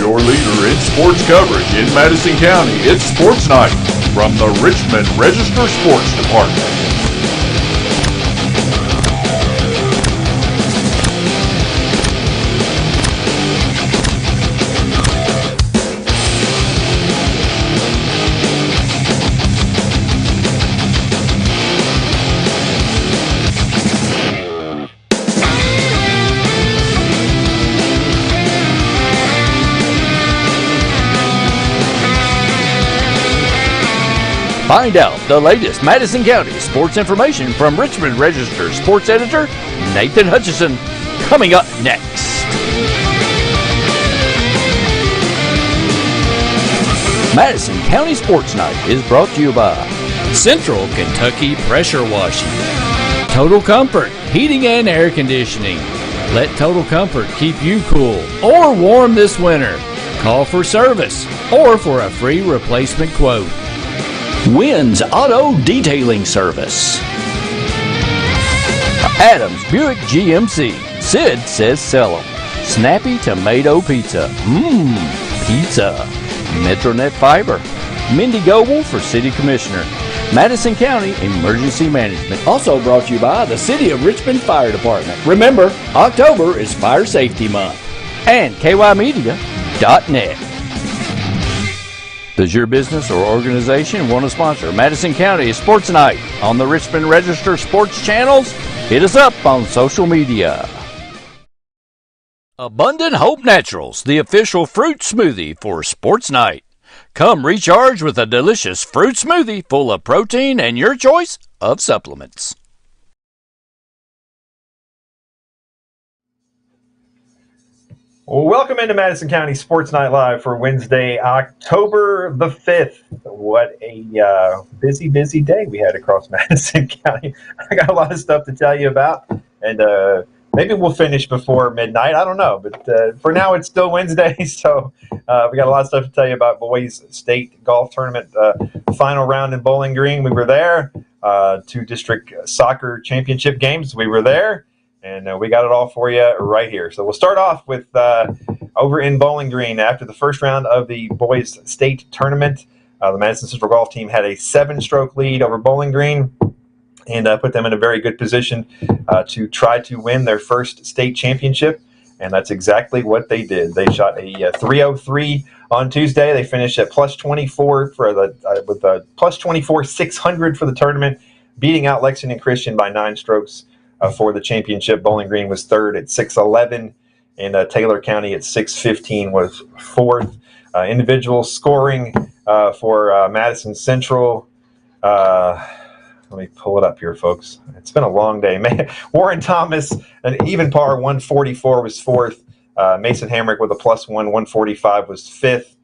your leader in sports coverage in Madison County. It's Sports Night from the Richmond Register Sports Department. Find out the latest Madison County sports information from Richmond Register sports editor Nathan Hutchison, coming up next. Madison County Sports Night is brought to you by Central Kentucky Pressure Washing, Total Comfort Heating and Air Conditioning. Let Total Comfort keep you cool or warm this winter. Call for service or for a free replacement quote. Wynn's Auto Detailing Service. Adams Buick GMC. Sid says sell 'em. Snappy Tomato Pizza. Pizza. Metronet Fiber. Mindy Goble for City Commissioner. Madison County Emergency Management. Also brought to you by the City of Richmond Fire Department. Remember, October is Fire Safety Month. And KYmedia.net. Does your business or organization want to sponsor Madison County Sports Night on the Richmond Register Sports channels? Hit us up on social media. Abundant Hope Naturals, the official fruit smoothie for Sports Night. Come recharge with a delicious fruit smoothie full of protein and your choice of supplements. Welcome into Madison County Sports Night Live for Wednesday, October the 5th. What a busy day we had across Madison County. I got a lot of stuff to tell you about, and maybe we'll finish before midnight. I don't know, but for now it's still Wednesday, so we got a lot of stuff to tell you about boys state golf tournament final round in Bowling Green. We were there. 2 district soccer championship games. We were there. And we got it all for you right here. So we'll start off with over in Bowling Green. After the first round of the boys state tournament, the Madison Central golf team had a 7-stroke lead over Bowling Green and put them in a very good position to try to win their first state championship. And that's exactly what they did. They shot a 303 on Tuesday. They finished at plus 24 for with a plus 24 600 for the tournament, beating out Lexington Christian by 9 strokes. For the championship. Bowling Green was third at 611, and Taylor County at 615 was fourth. Individual scoring for Madison Central. Let me pull it up here, folks. It's been a long day. Warren Thomas, an even par, 144 was fourth. Mason Hamrick with a +1, 145 was fifth.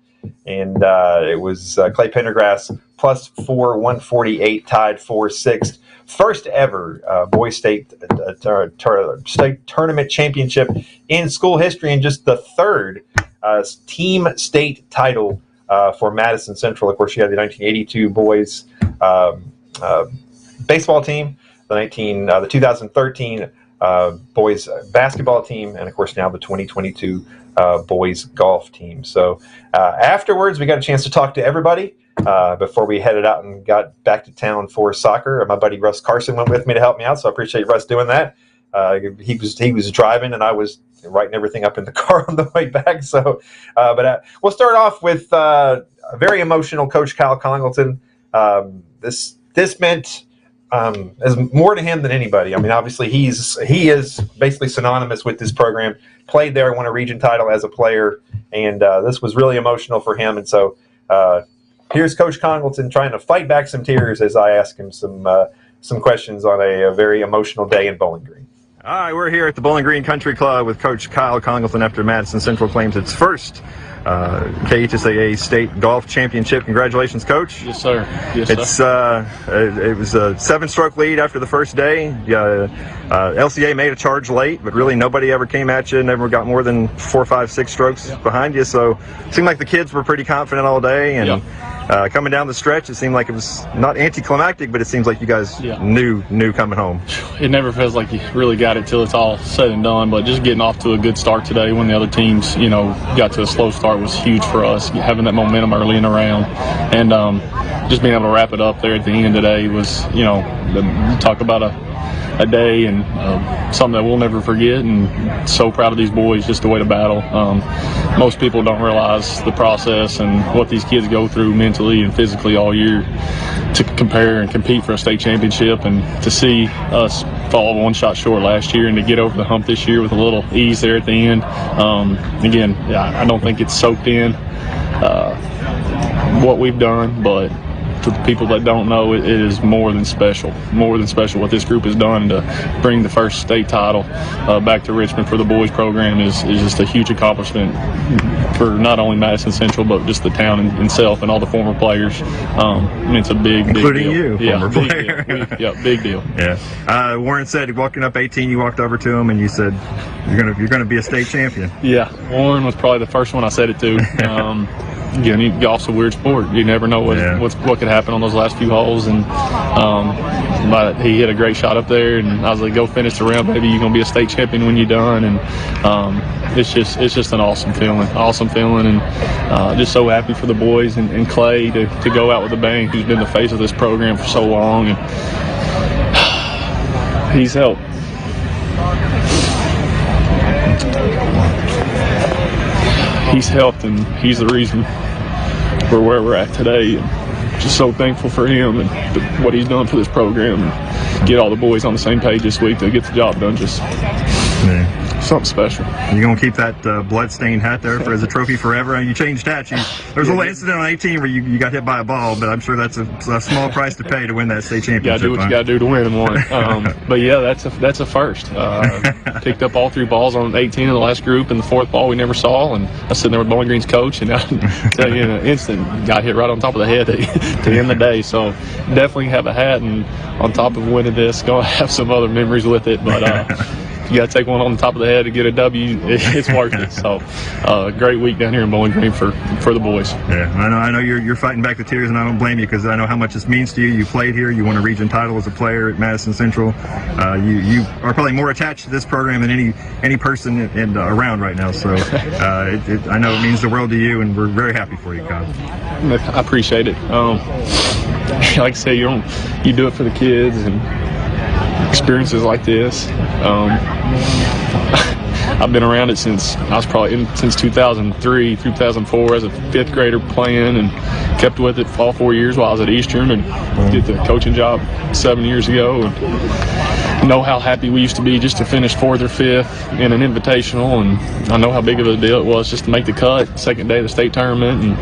And it was Clay Pendergrass +4, 148, tied for sixth. First ever boys state tournament championship in school history, and just the third team state title for Madison Central. Of course, you had the 1982 boys baseball team, the 2013 boys basketball team, and of course now the 2022 boys golf team. So afterwards, we got a chance to talk to everybody. Before we headed out and got back to town for soccer. My buddy Russ Carson went with me to help me out, so I appreciate Russ doing that. He was driving, and I was writing everything up in the car on the way back. So, but we'll start off with a very emotional Coach Kyle Congleton. This meant as more to him than anybody. I mean, obviously he is basically synonymous with this program. Played there, won a region title as a player, and this was really emotional for him. And so. Here's Coach Congleton trying to fight back some tears as I ask him some questions on a very emotional day in Bowling Green. All right, we're here at the Bowling Green Country Club with Coach Kyle Congleton after Madison Central claims its first KHSAA State Golf Championship. Congratulations, Coach. Yes, sir. Yes, sir. It was a 7-stroke lead after the first day. LCA made a charge late, but really nobody ever came at you, never got more than 4, 5, 6 strokes behind you. So it seemed like the kids were pretty confident all day. And coming down the stretch, it seemed like it was not anticlimactic, but it seems like you guys knew coming home. It never feels like you really got it till it's all said and done, but just getting off to a good start today when the other teams, got to a slow start was huge for us. Having that momentum early in the round, and just being able to wrap it up there at the end today was, talk about a day and something that we'll never forget, and so proud of these boys, just the way to battle. Most people don't realize the process and what these kids go through mentally and physically all year to compare and compete for a state championship, and to see us fall one shot short last year and to get over the hump this year with a little ease there at the end. Again, I don't think it's soaked in what we've done, but to the people that don't know, it is more than special what this group has done to bring the first state title back to Richmond for the boys program is just a huge accomplishment for not only Madison Central but just the town itself and all the former players. It's a big including deal. You, former player. Big deal. Yeah. Warren said walking up 18, you walked over to him and you said you're gonna be a state champion. Yeah, Warren was probably the first one I said it to. Again, golf's a weird sport. You never know what could happen on those last few holes, and but he hit a great shot up there, and I was like, "Go finish the round, baby. You're gonna be a state champion when you're done." And it's just an awesome feeling, and just so happy for the boys and Clay to go out with a bang, who's been the face of this program for so long, and he's helped. He's helped, and he's the reason we're where we're at today. And just so thankful for him and what he's done for this program, and get all the boys on the same page this week to get the job done. Just something special. You gonna keep that blood-stained hat there as a trophy forever? And you changed hats. There's a little incident on 18 where you got hit by a ball, but I'm sure that's a small price to pay to win that state championship. You gotta do what you gotta do to win one. But yeah, that's a first. Picked up all 3 balls on 18 in the last group, and the 4th ball we never saw. And I was sitting there with Bowling Green's coach, and I tell you in an instant, got hit right on top of the head to end the day. So definitely have a hat, and on top of winning this, gonna have some other memories with it. But you got to take one on the top of the head to get a W. It's worth it. So, great week down here in Bowling Green for the boys. Yeah, I know you're fighting back the tears, and I don't blame you because I know how much this means to you. You played here. You won a region title as a player at Madison Central. You are probably more attached to this program than any person around right now. So, I know it means the world to you, and we're very happy for you, Kyle. I appreciate it. Like I say, you do it for the kids and experiences like this. I've been around it since I was since 2003, 2004 as a 5th grader playing, and kept with it for all 4 years while I was at Eastern, and did the coaching job 7 years ago, and know how happy we used to be just to finish 4th or 5th in an invitational, and I know how big of a deal it was just to make the cut second day of the state tournament, and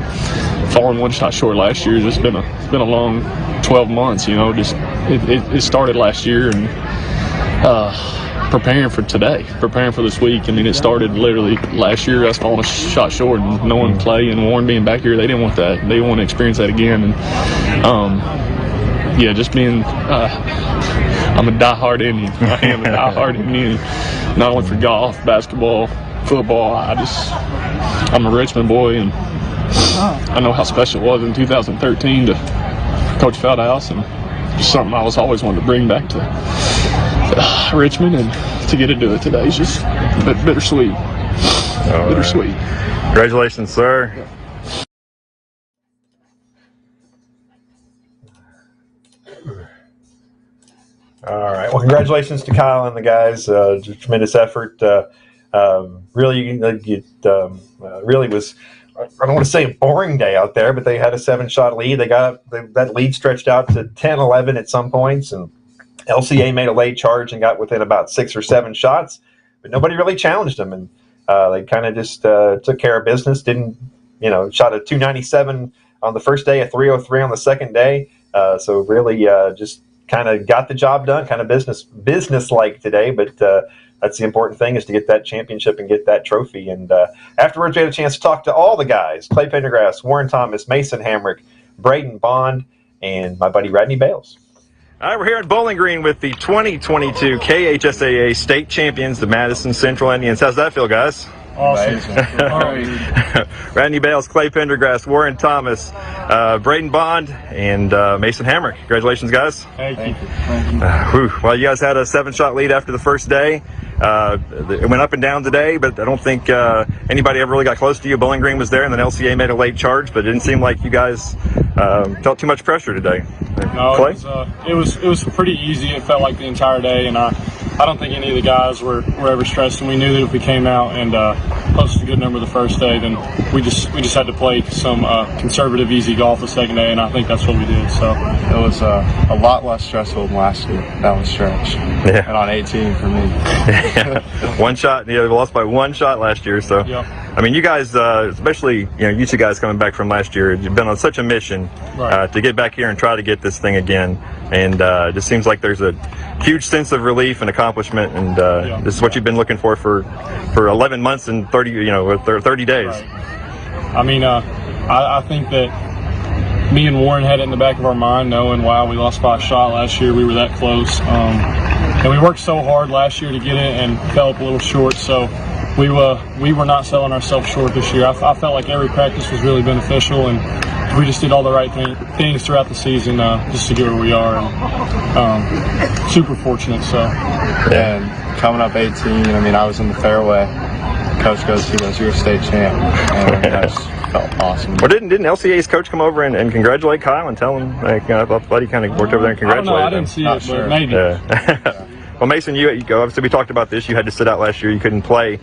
falling one shot short last year. It's been a long 12 months, just it started last year, and preparing for today, preparing for this week. I mean, it started literally last year, us falling a shot short, and knowing Clay and Warren being back here, they didn't want that. They want to experience that again. And just being, I'm a diehard Indian. I am a diehard Indian, not only for golf, basketball, football. I'm a Richmond boy, and I know how special it was in 2013 to Coach Feldhouse, and just something I was always wanting to bring back to Richmond, and to get to do it today is just bittersweet. Bittersweet. Congratulations, sir. All right. Well, congratulations to Kyle and the guys. Tremendous effort. Really was. I don't want to say a boring day out there, but they had a 7-shot lead. That lead stretched out to 10-11 at some points, and LCA made a late charge and got within about 6 or 7 shots, but nobody really challenged them, and they kind of just took care of business. Shot a 297 on the first day, a 303 on the second day. So really just kind of got the job done, kind of business-like today, but that's the important thing, is to get that championship and get that trophy. And afterwards, we had a chance to talk to all the guys: Clay Pendergrass, Warren Thomas, Mason Hamrick, Braden Bond, and my buddy Rodney Bales. All right, we're here at Bowling Green with the 2022 KHSAA state champions, the Madison Central Indians. How's that feel, guys? Awesome. Randy Bales, Clay Pendergrass, Warren Thomas, Braden Bond, and Mason Hamrick. Congratulations, guys. Thank you. Well, you guys had a 7-shot lead after the first day. It went up and down today, but I don't think anybody ever really got close to you. Bowling Green was there, and then LCA made a late charge, but it didn't seem like you guys felt too much pressure today. No, Clay? it was pretty easy. It felt like the entire day, and I don't think any of the guys were ever stressed. And we knew that if we came out and posted a good number the first day, then we just had to play some conservative, easy golf the second day, and I think that's what we did. So It was a lot less stressful than last year down the stretch. Yeah. And on 18 for me. One shot. We lost by 1 shot last year. So, Yep. I mean, you guys, especially you two guys coming back from last year, you've been on such a mission to get back here and try to get this thing again. And it just seems like there's a huge sense of relief and accomplishment. And this is what you've been looking for 11 months and 30 days. Right. I mean, I think that me and Warren had it in the back of our mind, knowing, wow, we lost by a shot last year. We were that close. And we worked so hard last year to get it and fell up a little short. So we were not selling ourselves short this year. I felt like every practice was really beneficial, and we just did all the right things throughout the season just to get where we are. And super fortunate. So. And coming up 18, I mean, I was in the fairway. Coach goes, you're a state champ. And I just felt awesome. Well, didn't LCA's coach come over and congratulate Kyle and tell him? I thought he kind of worked over there and congratulated him. I didn't see it, but maybe. Yeah. Well, Mason, you obviously we talked about this. You had to sit out last year. You couldn't play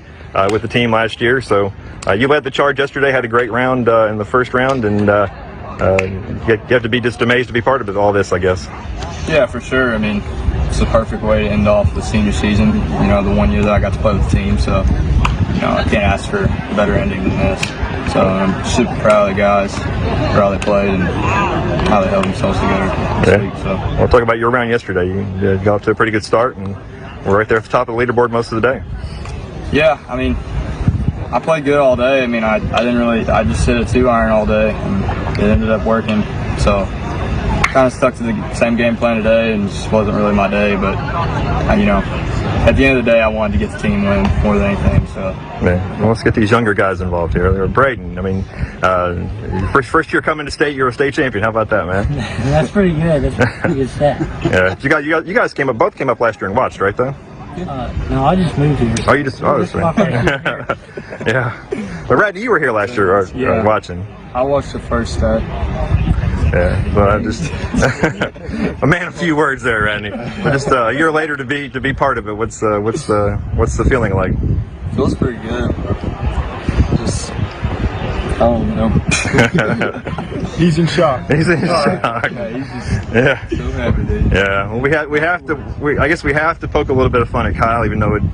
with the team last year, so you led the charge yesterday. Had a great round in the first round, and you have to be just amazed to be part of all this, I guess. Yeah, for sure. I mean, it's the perfect way to end off the senior season. The 1 year that I got to play with the team, so I can't ask for a better ending than this. So I'm super proud of the guys for how they played and how they held themselves together this week. So we'll talk about your round yesterday. You got off to a pretty good start, and we're right there at the top of the leaderboard most of the day. Yeah, I mean, I played good all day. I mean, I just hit a 2-iron all day, and it ended up working. So kind of stuck to the same game plan today, and it just wasn't really my day. But at the end of the day, I wanted to get the team win more than anything. So well, let's get these younger guys involved here. Braden, I mean, first year coming to state, you're a state champion. How about that, man? That's pretty good. That's a pretty good stat. Yeah, you guys both came up last year and watched, right? Though. No, I just moved here. Oh, you just This is my first year. Yeah. But Randy, you were here last year watching. I watched the first set. Yeah, but I just a man of few words there, Randy. But just a year later to be part of it. What's the feeling like? Feels pretty good. Just I don't know. He's in shock. He's in shock. Yeah, he's just so happy, dude. Yeah. Well, I guess we have to poke a little bit of fun at Kyle, even though it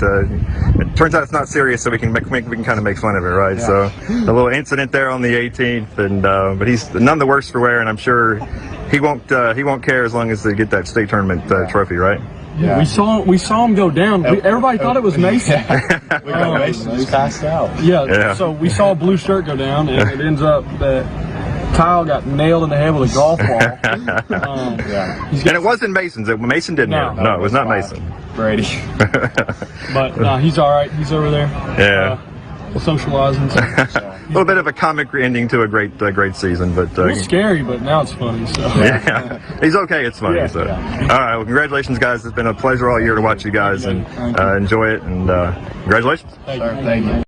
turns out it's not serious, so we can kind of make fun of it, right? Yeah. So a little incident there on the 18th, and but he's none the worse for wear, and I'm sure he won't care as long as they get that state tournament trophy, right? Yeah. We saw him go down. Everybody thought it was Mason. Mason just passed out. Yeah. So we saw a blue shirt go down, and it ends up that Kyle got nailed in the head with a golf ball. And it wasn't Mason's. Mason didn't. No, it was not Mason. Brady. But he's all right. He's over there. Yeah. Socializing. So. A little bit of a comic ending to a great season, but it was scary, but now it's funny. So. Yeah, he's okay. It's funny. Yeah, so, all right. Well, congratulations, guys. It's been a pleasure all year to watch you guys and enjoy it. And congratulations. Thank you.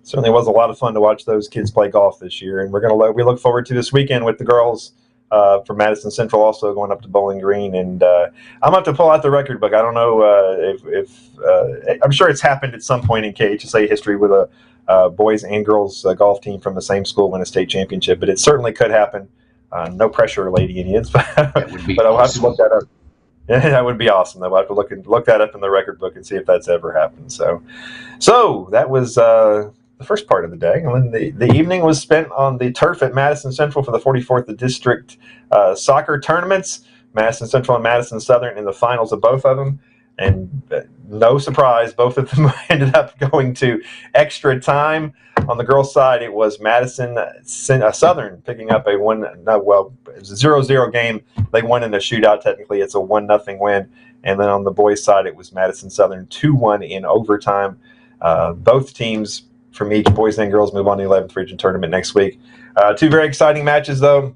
Certainly was a lot of fun to watch those kids play golf this year, and we look forward to this weekend with the girls from Madison Central also going up to Bowling Green. And I'm gonna have to pull out the record book. I don't know if I'm sure it's happened at some point in KHSA history with a boys and girls golf team from the same school win a state championship, but it certainly could happen. No pressure, Lady Indians, but I'll have to look that up. Yeah, that would be awesome. I'll have to look that up in the record book and see if that's ever happened. So that was the first part of the day. And then the evening was spent on the turf at Madison Central for the 44th District soccer tournaments. Madison Central and Madison Southern in the finals of both of them. And no surprise, both of them ended up going to extra time. On the girls' side, it was Madison Southern picking up a 0-0 game. They won in a shootout. Technically, it's a 1-0 win. And then on the boys' side, it was Madison Southern 2-1 in overtime. Both teams from each boys and girls move on to the 11th region tournament next week. Two very exciting matches, though.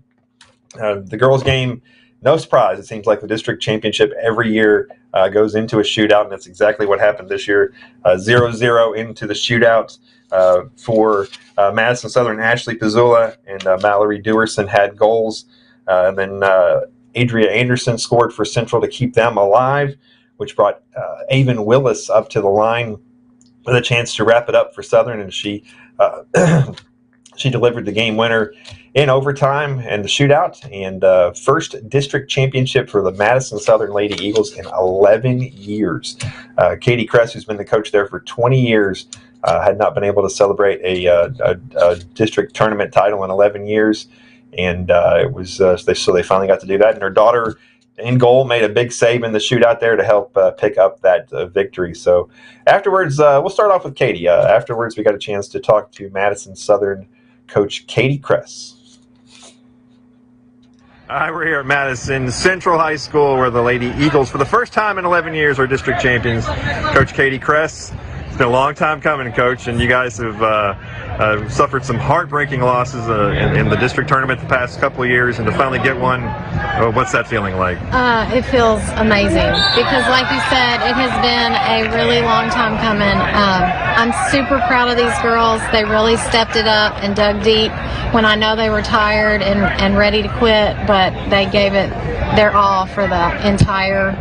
The girls' game, no surprise. It seems like the district championship every year goes into a shootout, and that's exactly what happened this year. 0-0 into the shootout for Madison Southern. Ashley Pizzula and Mallory Dewerson had goals. And then Adria Anderson scored for Central to keep them alive, which brought Avon Willis up to the line with a chance to wrap it up for Southern, and she she delivered the game winner in overtime and the shootout, and first district championship for the Madison Southern Lady Eagles in 11 years. Katie Kress, who's been the coach there for 20 years, had not been able to celebrate a district tournament title in 11 years, and it was so they finally got to do that. And her daughter in goal made a big save in the shootout there to help pick up that victory. So afterwards, we'll start off with Katie. Afterwards, we got a chance to talk to Madison Southern coach Katie Kress. Hi, we're here at Madison Central High School, where the Lady Eagles, for the first time in 11 years, are district champions. Coach Katie Kress. It's been a long time coming, Coach, and you guys have suffered some heartbreaking losses in the district tournament the past couple of years, and to finally get one, what's that feeling like? It feels amazing because, like you said, it has been a really long time coming. I'm super proud of these girls. They really stepped it up and dug deep when I know they were tired and ready to quit, but they gave it their all for the entire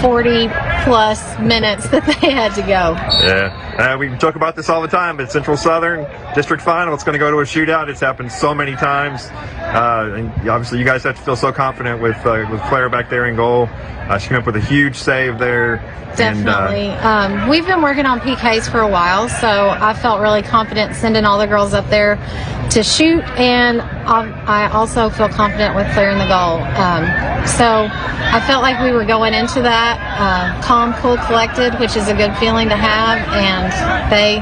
40-plus minutes that they had to go. Yeah, we talk about this all the time, but Central Southern District Final, it's going to go to a shootout. It's happened so many times. And obviously you guys have to feel so confident with Claire back there in goal. She came up with a huge save there. Definitely. We've been working on PKs for a while, so I felt really confident sending all the girls up there to shoot, and I also feel confident with clearing the goal. So I felt like we were going into that calm, cool, collected, which is a good feeling to have, and they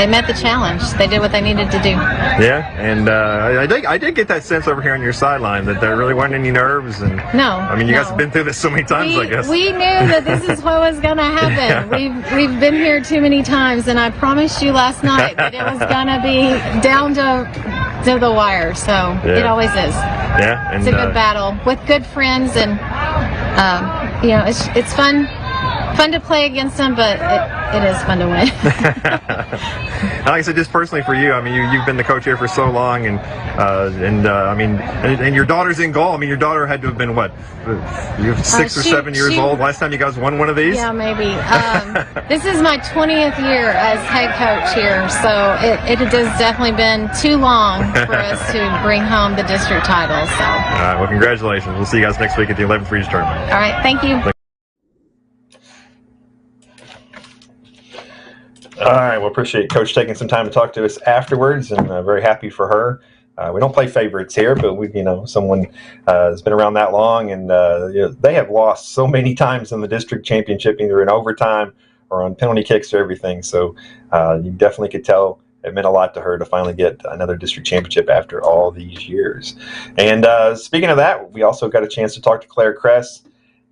met the challenge. They did what they needed to do. Yeah, and I did get that sense over here on your sideline that there really weren't any nerves. And no, I mean, you guys have been through this so many times. I guess we knew that this is what was going to happen. Yeah. We've been here too many times, and I promised you last night that it was going to be down to the wire. So yeah. It always is. Yeah, and it's a good battle with good friends, and it's fun to play against them, but it is fun to win. Like I said, just personally for you, I mean, you've been the coach here for so long, and your daughter's in goal. I mean, your daughter had to have been what? You're 6 or 7 years old. Last time you guys won one of these? Yeah, maybe. This is my 20th year as head coach here, so it has definitely been too long for us to bring home the district title. So. All right. Well, congratulations. We'll see you guys next week at the 11th Region Tournament. All right. Thank you. All right, well, appreciate Coach taking some time to talk to us afterwards, and very happy for her. We don't play favorites here, but someone has been around that long, and they have lost so many times in the district championship, either in overtime or on penalty kicks or everything. So you definitely could tell it meant a lot to her to finally get another district championship after all these years. And speaking of that, we also got a chance to talk to Claire Kress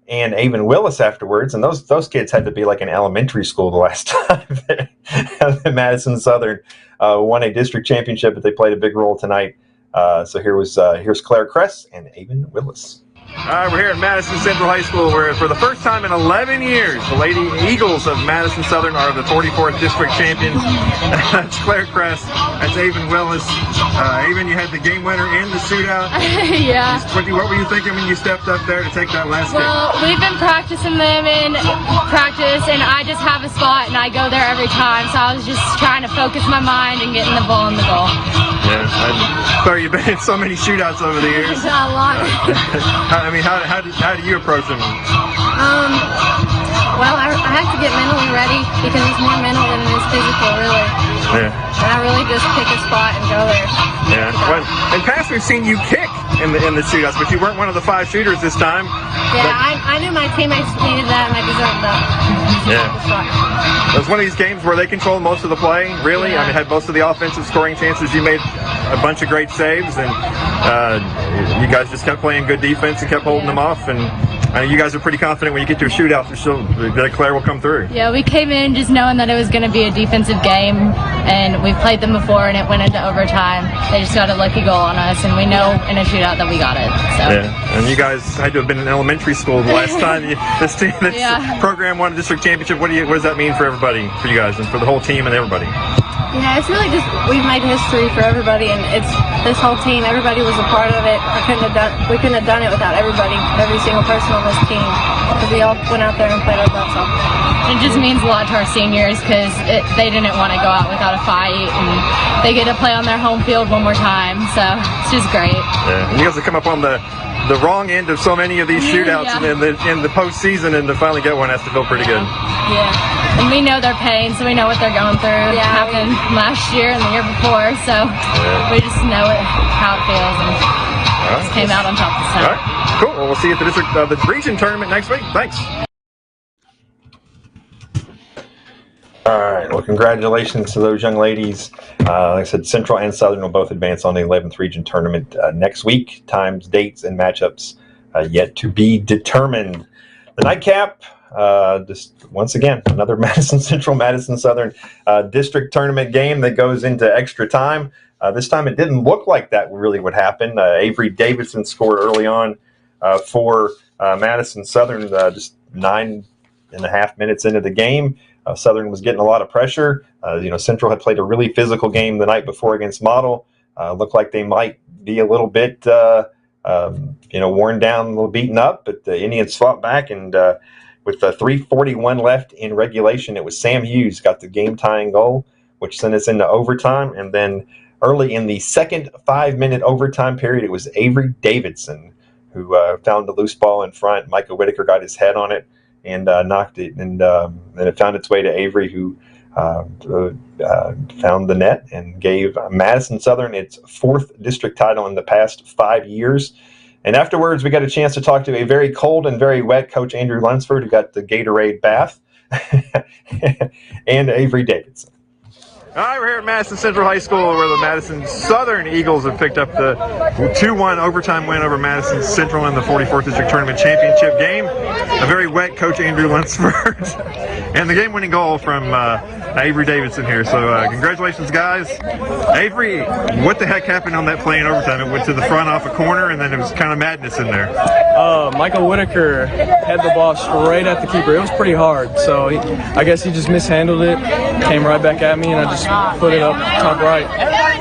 and Avon Willis afterwards, and those kids had to be like in elementary school the last time that Madison Southern won a district championship, but they played a big role tonight. So here's Claire Kress and Avon Willis. All right, we're here at Madison Central High School, where for the first time in 11 years, the Lady Eagles of Madison Southern are the 44th district champions. That's Claire Kress. That's Avon Willis. Avon, you had the game winner in the shootout. Yeah. What were you thinking when you stepped up there to take that last kick? Well, we've been practicing them in practice, and I just have a spot, and I go there every time. So I was just trying to focus my mind and getting the ball in the goal. Yeah. Claire, you've been in so many shootouts over the years. A lot. I mean, how do you approach them? Well, I have to get mentally ready because it's more mental than it is physical, really. Yeah. And I really just pick a spot and go there. Yeah. Well, in past we've seen you kick in the shootouts, but you weren't one of the 5 shooters this time. Yeah, I knew my teammates needed that, and I deserved that. Yeah. It was one of these games where they controlled most of the play, really. Yeah. I mean, had most of the offensive scoring chances. You made a bunch of great saves, and you guys just kept playing good defense and kept holding them off, and you guys are pretty confident when you get to a shootout that Claire will come through. Yeah, we came in just knowing that it was going to be a defensive game, and we've played them before, and it went into overtime. They just got a lucky goal on us, and we know in a shootout that we got it. So. Yeah, and you guys had to have been in elementary school the last time this program won a district championship. What does that mean for everybody, for you guys, and for the whole team and everybody? Yeah, it's really just, we've made history for everybody, and it's this whole team. Everybody was a part of it. We couldn't have done it without everybody, every single person on this team, because we all went out there and played our butts off. It just means a lot to our seniors, because they didn't want to go out without a fight, and they get to play on their home field one more time, so it's just great. Yeah, and you guys have come up on the wrong end of so many of these shootouts in the postseason, and to finally get one has to feel pretty good. Yeah. And we know their pain, so we know what they're going through. It happened last year and the year before, so we just know how it feels, and just came out on top this time. All right, cool. Well, we'll see you at the region tournament next week. Thanks. All right. Well, congratulations to those young ladies. Like I said, Central and Southern will both advance on the 11th region tournament next week. Times, dates, and matchups yet to be determined. The nightcap. Just once again, another Madison Central, Madison Southern district tournament game that goes into extra time. This time it didn't look like that really would happen. Avery Davidson scored early on for Madison Southern just 9.5 minutes into the game. Southern was getting a lot of pressure. Central had played a really physical game the night before against Model. Looked like they might be a little bit worn down, a little beaten up, but the Indians fought back, and with 3:41 left in regulation, it was Sam Hughes got the game-tying goal, which sent us into overtime. And then early in the second 5-minute overtime period, it was Avery Davidson who found the loose ball in front. Micah Whitaker got his head on it and knocked it, and then it found its way to Avery, who found the net and gave Madison Southern its 4th district title in the past 5 years. And afterwards, we got a chance to talk to a very cold and very wet Coach Andrew Lunsford, who got the Gatorade bath, and Avery Davidson. All right, we're here at Madison Central High School, where the Madison Southern Eagles have picked up the 2-1 overtime win over Madison Central in the 44th District Tournament Championship game. A very wet Coach Andrew Lunsford, and the game-winning goal from Avery Davidson here. So congratulations, guys. Avery, what the heck happened on that play in overtime? It went to the front off a corner, and then it was kind of madness in there. Michael Whitaker had the ball straight at the keeper. It was pretty hard, so I guess he just mishandled it, came right back at me, and I just put it up top right.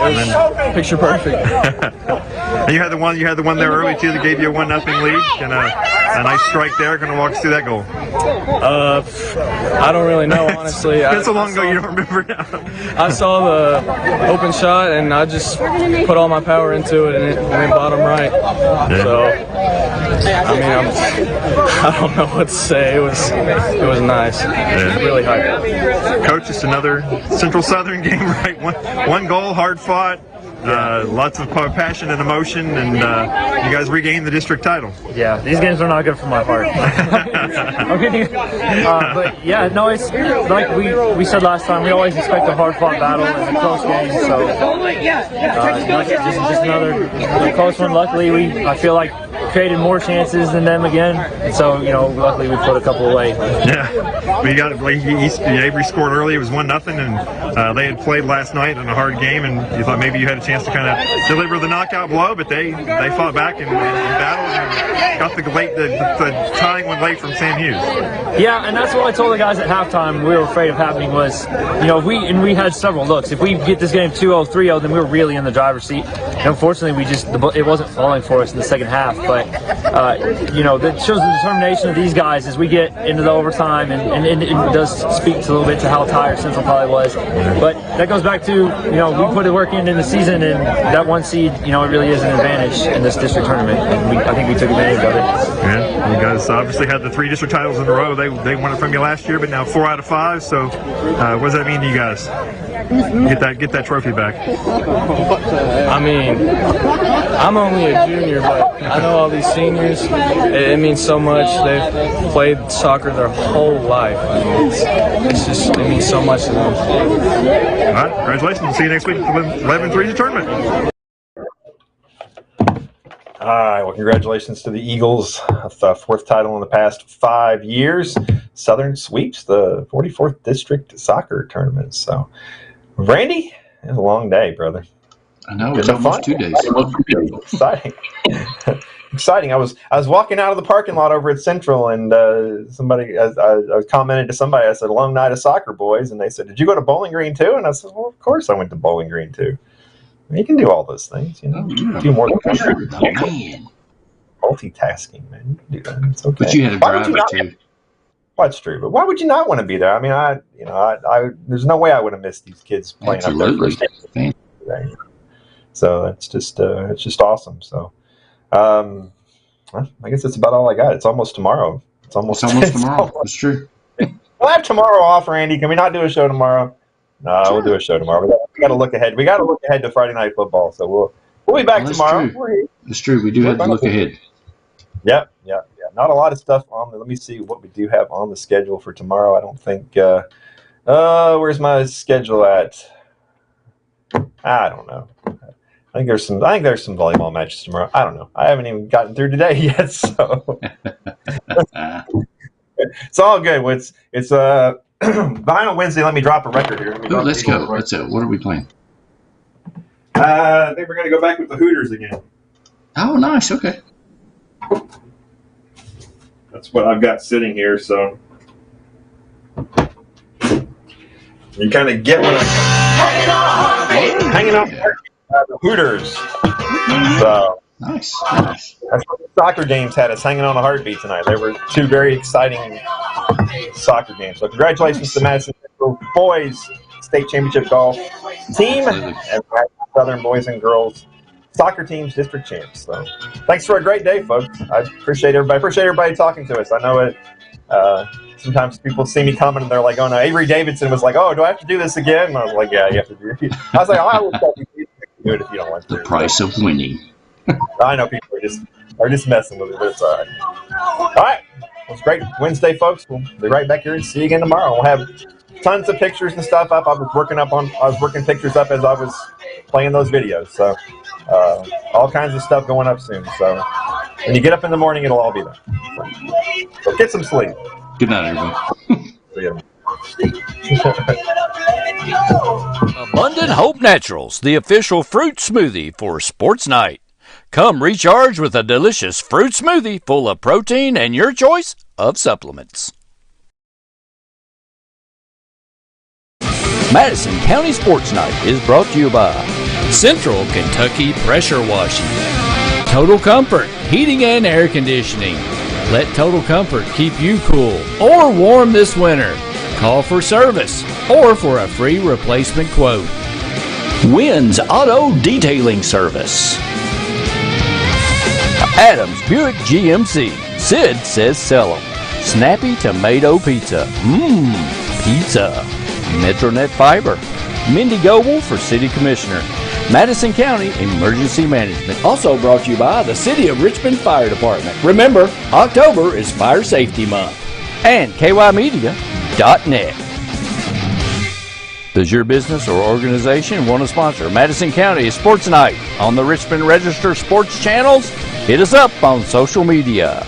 It was picture perfect. And you had the one there early too that gave you a 1-0 lead, and a nice strike there. Going to walk us through that goal. I don't really know, honestly. It's so long ago you don't remember now. I saw the open shot, and I just put all my power into it, and it went bottom right. Yeah. So, I mean, I don't know what to say. It was nice. Yeah. Really hype. Coach, just another Central Southern game, right? One goal, hard fought. Lots of passion and emotion, and you guys regained the district title. Yeah, these games are not good for my heart. But yeah, no, it's like we said last time, we always expect a hard-fought battle and a close game, so just another close one. Luckily, I feel like created more chances than them again, and so luckily we put a couple away. Yeah, we got Avery scored early. It was 1-0, and they had played last night in a hard game, and you thought maybe you had a chance to kind of deliver the knockout blow, but they fought back and battled and got the tying one late from Sam Hughes. Yeah, and that's what I told the guys at halftime. We were afraid of happening was, we had several looks. If we get this game 2-0, 3-0, then we were really in the driver's seat. And unfortunately, it wasn't falling for us in the second half. But that shows the determination of these guys as we get into the overtime, and it does speak a little bit to how tired Central probably was. But that goes back to we put the work in the season, and that one seed, it really is an advantage in this district tournament, and I think we took advantage of it. Yeah, you guys obviously had the 3 district titles in a row. They won it from you last year, but now 4 out of 5. So what does that mean to you guys? Get that trophy back. I mean, I'm only a junior, but I know all these seniors. It means so much. They've played soccer their whole life. I mean, it means so much to them. All right, congratulations. We'll see you next week at the 11th region tournament. All right. Well, congratulations to the Eagles. The fourth title in the past 5 years. Southern sweeps the 44th District Soccer Tournament. So, Randy, it was a long day, brother. I know, it's almost 2 days. Exciting. Exciting. I was walking out of the parking lot over at Central, and somebody, I commented to somebody, I said, long night of soccer, boys. And they said, did you go to Bowling Green too? And I said, well, of course I went to Bowling Green too. You can do all those things, you know. Do more than multitasking, man. You can do that. It's okay. But you had to drive it too. Well, that's true. But why would you not want to be there? I mean, I there's no way I would have missed these kids playing up there first game. So it's just awesome. So, well, I guess that's about all I got. It's almost tomorrow. It's almost tomorrow. It's true. We'll have tomorrow off, Randy. Can we not do a show tomorrow? No, sure. We'll do a show tomorrow. We got to look ahead. We got to look ahead to Friday Night Football. So we'll be back tomorrow. That's true. We do have to look ahead. Yep. Not a lot of stuff on. Let me see what we do have on the schedule for tomorrow. I don't think. Where's my schedule at? I don't know. I think there's some volleyball matches tomorrow. I don't know. I haven't even gotten through today yet, so it's all good. It's behind on Wednesday. Let me drop a record here. Let's go. What are we playing? I think we're gonna go back with the Hooters again. Oh, nice. Okay. That's what I've got sitting here. So you kind of get what I'm hanging out. The Hooters. So nice. That's what the soccer games had us hanging on a heartbeat tonight. They were two very exciting soccer games. So congratulations to Madison boys state championship golf team and Southern boys and girls soccer teams district champs. So thanks for a great day, folks. I appreciate everybody. Appreciate everybody talking to us. I know it. Sometimes people see me coming and they're like, "Oh no!" Avery Davidson was like, "Oh, do I have to do this again?" And I was like, "Yeah, you have to do it." I was like, "Oh, I will tell you to do it if you don't want to." The price of winning. I know people are just messing with it, but it's all right. All right, well, it's great Wednesday, folks. We'll be right back here and see you again tomorrow. We'll have tons of pictures and stuff up. I was working pictures up as I was playing those videos. So all kinds of stuff going up soon. So when you get up in the morning, it'll all be there. So get some sleep. Good night, everybody. Abundant Hope Naturals, the official fruit smoothie for Sports Night. Come recharge with a delicious fruit smoothie full of protein and your choice of supplements. Madison County Sports Night is brought to you by Central Kentucky Pressure Washing, Total Comfort Heating and Air Conditioning. Let Total Comfort keep you cool or warm this winter. Call for service or for a free replacement quote. Wynn's Auto Detailing Service. Adams Buick GMC. Sid says sell 'em. Snappy Tomato Pizza. Pizza. Metronet Fiber. Mindy Goble for City Commissioner. Madison County Emergency Management. Also brought to you by the City of Richmond Fire Department. Remember, October is Fire Safety Month. And KYmedia.net. Does your business or organization want to sponsor Madison County Sports Night on the Richmond Register Sports channels? Hit us up on social media.